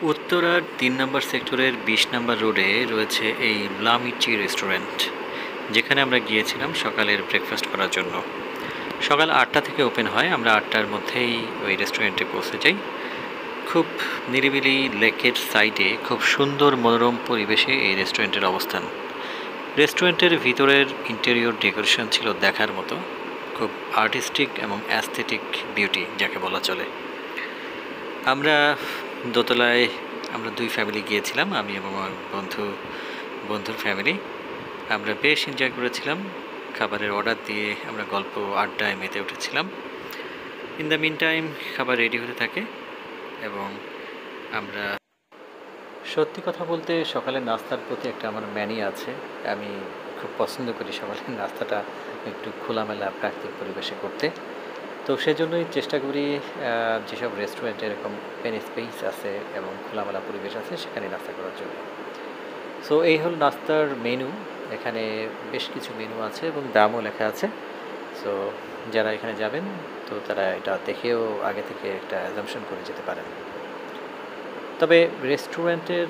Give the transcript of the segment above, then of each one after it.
উত্তরার ৩ নম্বর সেক্টরের ২০ নম্বর রোডে রয়েছে এই লা মির্চি রেস্টুরেন্ট, যেখানে আমরা গিয়েছিলাম সকালের ব্রেকফাস্ট করার জন্য। সকাল ৮টা থেকে ওপেন হয়, আমরা ৮টার মধ্যেই ওই রেস্টুরেন্টে পৌঁছে যাই। খুব নিরিবিলি লেকের সাইডে খুব সুন্দর মনোরম পরিবেশে এই রেস্টুরেন্টের অবস্থান। রেস্টুরেন্টের ভিতরের ইন্টেরিয়র ডেকোরেশন ছিল দেখার মতো, খুব আর্টিস্টিক এবং অ্যাস্থেটিক বিউটি যাকে বলা চলে। আমরা দোতলায় আমরা ২ ফ্যামিলি গিয়েছিলাম, আমি এবং আমার বন্ধুর ফ্যামিলি। আমরা বেশ এনজয় করেছিলাম, খাবারের অর্ডার দিয়ে আমরা গল্প আড্ডায় মেতে উঠেছিলাম। ইন দ্য মিন টাইম খাবার রেডি হতে থাকে এবং আমরা, সত্যি কথা বলতে সকালের নাস্তার প্রতি একটা আমার ম্যানি আছে। আমি খুব পছন্দ করি সকালের নাস্তাটা একটু খোলামেলা প্রাকৃতিক পরিবেশে করতে। তো সেজন্যই চেষ্টা করি যেসব রেস্টুরেন্টে এরকম ওপেন স্পেস আছে এবং খোলামেলা পরিবেশ আছে সেখানে নাস্তা করার জন্য। সো এই হল নাস্তার মেনু। এখানে বেশ কিছু মেনু আছে এবং দামও লেখা আছে। সো যারা এখানে যাবেন তো তারা এটা দেখেও আগে থেকে একটা অ্যাজাম্পশন করে যেতে পারেন। তবে রেস্টুরেন্টের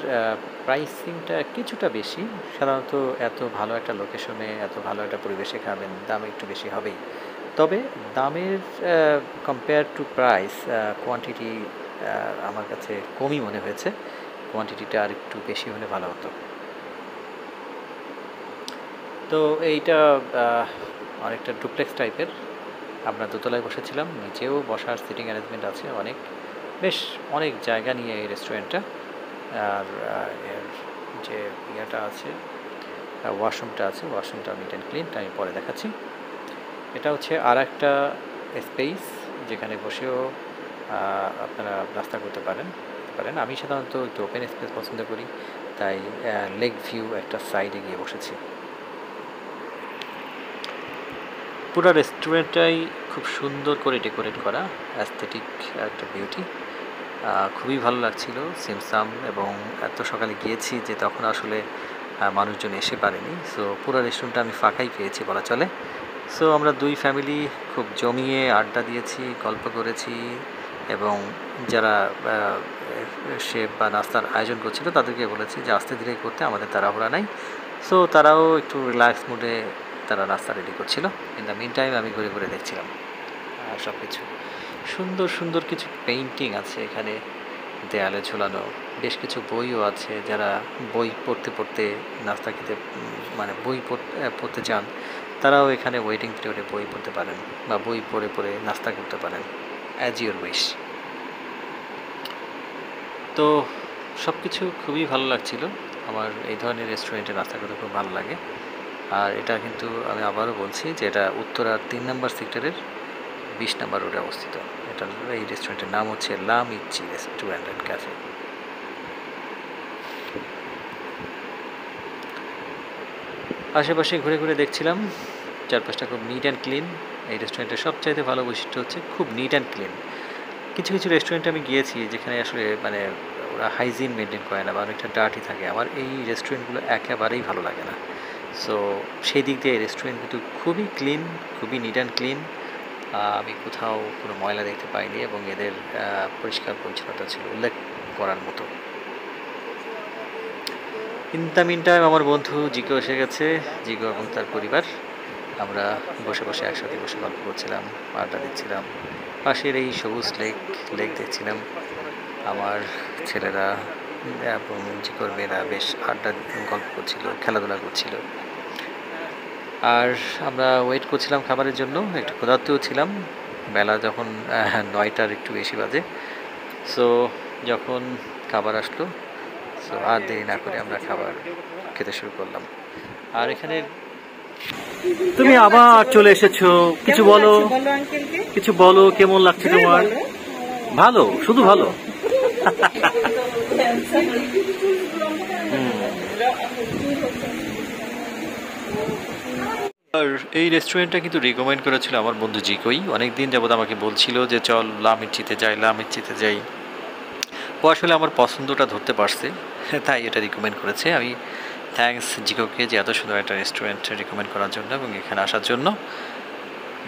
প্রাইসিংটা কিছুটা বেশি। সাধারণত এত ভালো একটা লোকেশনে এত ভালো একটা পরিবেশে খাবেন, দাম একটু বেশি হবেই। তবে দামের কম্পেয়ার টু প্রাইস কোয়ান্টিটি আমার কাছে কমই মনে হয়েছে। কোয়ান্টিটিটা আর একটু বেশি হলে ভালো হতো। তো এইটা অনেকটা ডুপ্লেক্স টাইপের। আমরা দোতলায় বসেছিলাম, নিচেও বসার সিটিং অ্যারেঞ্জমেন্ট আছে বেশ অনেক জায়গা নিয়ে এই রেস্টুরেন্টটা। আর এর যে ইয়েটা আছে, ওয়াশরুমটা আছে, ওয়াশরুমটা নিট অ্যান্ড ক্লিন, আমি পরে দেখাচ্ছি। এটা হচ্ছে আর একটা স্পেস যেখানে বসেও আপনারা নাস্তা করতে পারেন। আমি সাধারণত একটু ওপেন স্পেস পছন্দ করি, তাই লেক ভিউ একটা সাইডে গিয়ে বসেছি। পুরো রেস্টুরেন্টটাই খুব সুন্দর করে ডেকোরেট করা, অ্যাস্থেটিক একটা বিউটি। খুবই ভালো লাগছিল সিমসাম, এবং এত সকালে গিয়েছি যে তখন আসলে মানুষজন এসে পারেনি। সো পুরো রেস্টুরেন্টটা আমি ফাঁকাই পেয়েছি বলা চলে। সো আমরা ২ ফ্যামিলি খুব জমিয়ে আড্ডা দিয়েছি, গল্প করেছি, এবং যারা শেফ বা নাস্তার আয়োজন করছিল তাদেরকে বলেছি যে আস্তে ধীরে করতে, আমাদের তাড়াহুড়া নাই। সো তারাও একটু রিল্যাক্স মুডে তারা নাস্তা রেডি করছিল। ইন দ্য মিন টাইম আমি ঘুরে ঘুরে দেখছিলাম সব কিছু। সুন্দর সুন্দর কিছু পেইন্টিং আছে এখানে দেয়ালে ঝোলানো, বেশ কিছু বইও আছে। যারা বই পড়তে নাস্তা খেতে মানে বই পড়তে চান তারাও এখানে ওয়েটিং পিরিয়ডে বই পড়তে পারেন বা বই পড়ে নাস্তা করতে পারেন, অ্যাজ ইউর উইশ। তো সব কিছু খুবই ভালো লাগছিল। আমার এই ধরনের রেস্টুরেন্টে নাস্তা করতে খুব ভালো লাগে। আর এটা কিন্তু আমি আবারও বলছি যে এটা উত্তরার ৩ নম্বর সেক্টরের ২০ নম্বর রোডে অবস্থিত। এই রেস্টুরেন্টের নাম হচ্ছে লা মির্চি রেস্টুরেন্ট অ্যান্ড ক্যাফে। আশেপাশে ঘুরে ঘুরে দেখছিলাম, চারপাশটা খুব নিট অ্যান্ড ক্লিন। এই রেস্টুরেন্টের সবচাইতে ভালো বৈশিষ্ট্য হচ্ছে খুব নিট অ্যান্ড ক্লিন। কিছু কিছু রেস্টুরেন্টে আমি গিয়েছি যেখানে আসলে মানে ওরা হাইজিন মেনটেন করে না বা অনেকটা ডার্টি থাকে। আমার এই রেস্টুরেন্টগুলো একেবারেই ভালো লাগে না। সো সেই দিক দিয়ে এই রেস্টুরেন্ট কিন্তু খুবই ক্লিন, খুবই নিট অ্যান্ড ক্লিন। আমি কোথাও কোনো ময়লা দেখতে পাইনি এবং এদের পরিষ্কার পরিচ্ছন্নতা ছিল উল্লেখ করার মতো। ইন দ্য মিন টাইম আমার বন্ধু জিকো এসে গেছে, জিকো এবং তার পরিবার। আমরা বসে একসাথে বসে গল্প করছিলাম, আড্ডা দিচ্ছিলাম। পাশের এই সবুজ লেক দেখছিলাম। আমার ছেলেরা এবং জিকোর মেয়েরা বেশ গল্প করছিল, খেলাধুলা করছিল। আর আমরা ওয়েট করছিলাম খাবারের জন্য, একটু ক্ষুধার্তও ছিলাম। বেলা যখন ৯টার একটু বেশি বাজে। সো যখন খাবার আসলো, সো আর দেরি না করে আমরা খাবার খেতে শুরু করলাম। আর এখানে তুমি আবার চলে এসেছো, কিছু বলো কেমন লাগছে তোমার? ভালো, শুধু ভালো। আর এই রেস্টুরেন্টটা কিন্তু রিকমেন্ড করেছিল আমার বন্ধু জিকোই। অনেকদিন যাবত আমাকে বলছিল যে চল লা মির্চিতে যাই। ও আসলে আমার পছন্দটা ধরতে পারছে, তাই এটা রিকমেন্ড করেছে। আমি থ্যাঙ্কস জিকোকে যে এত সুন্দর একটা রেস্টুরেন্ট রিকমেন্ড করার জন্য এবং এখানে আসার জন্য।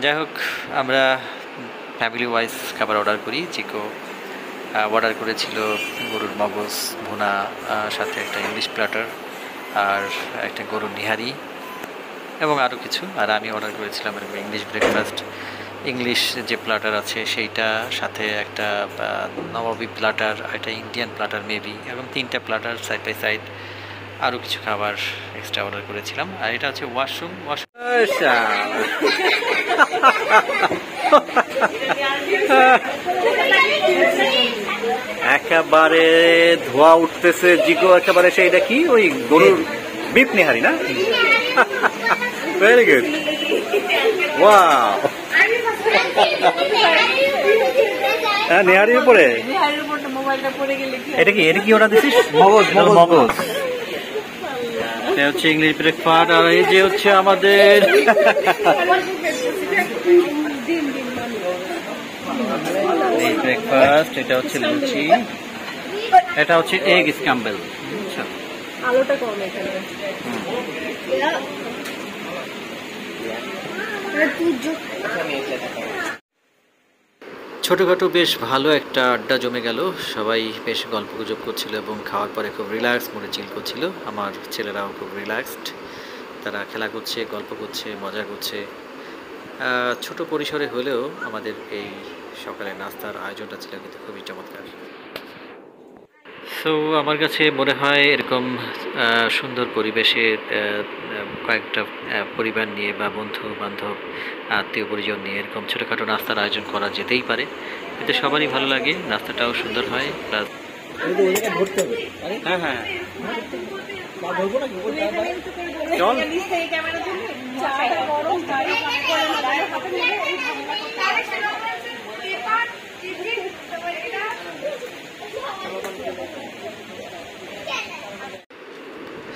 যাই হোক, আমরা ফ্যামিলি ওয়াইজ খাবার অর্ডার করি। জিকো অর্ডার করেছিল গরুর মগজ ভুনা, সাথে একটা ইংলিশ প্ল্যাটার, আর একটা গরুর নিহারি এবং আরও কিছু। আর আমি অর্ডার করেছিলাম এরকম ইংলিশ ব্রেকফাস্ট, ইংলিশ যে প্ল্যাটার আছে সেইটা, সাথে একটা নবাবি প্ল্যাটার, একটা ইন্ডিয়ান প্ল্যাটার মেবি, এবং 3টা প্ল্যাটার সাইড বাই সাইড। আরও কিছু খাবার এক্সট্রা অর্ডার করেছিলাম। আর এটা হচ্ছে ওয়াশরুম। একেবারে ধোয়া উঠতেছে জিগো, একেবারে সেইটা কি ওই গরুর বিপ নিহারি না? Very good, wow. হ্যাঁ, নিহারির উপরে এটা কি, এটা কি ওটা দিছিস? মগজ, মগজ। এটা হচ্ছে ইংলিশ ব্রেকফাস্ট। আর এই যে হচ্ছে আমাদের ব্রেকফাস্ট, এটা হচ্ছে লুচি, এটা হচ্ছে এগ স্ক্যাম্বেল। আলোটা কম এখানে। ছোটোখাটো বেশ ভালো একটা আড্ডা জমে গেল। সবাই বেশ গল্প গুজব করছিল এবং খাওয়ার পরে খুব রিল্যাক্স মোডে চিল করছিল। আমার ছেলেরাও খুব রিল্যাক্সড, তারা খেলা করছে, গল্প করছে, মজা করছে। ছোট পরিসরে হলেও আমাদের এই সকালে নাস্তার আয়োজনটা ছিল কিন্তু খুবই চমৎকার। সো আমার কাছে মনে হয় এরকম সুন্দর পরিবেশে কয়েকটা পরিবার নিয়ে বা বন্ধু বান্ধব আত্মীয় পরিজন নিয়ে এরকম ছোটোখাটো নাস্তার আয়োজন করা যেতেই পারে। এতে সবারই ভালো লাগে, নাস্তাটাও সুন্দর হয়, প্লাস হ্যাঁ হ্যাঁ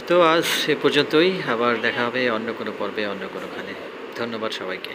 তো আজ এ পর্যন্তই। আবার দেখা হবে অন্য কোনো পর্বে, অন্য কোনোখানে। ধন্যবাদ সবাইকে।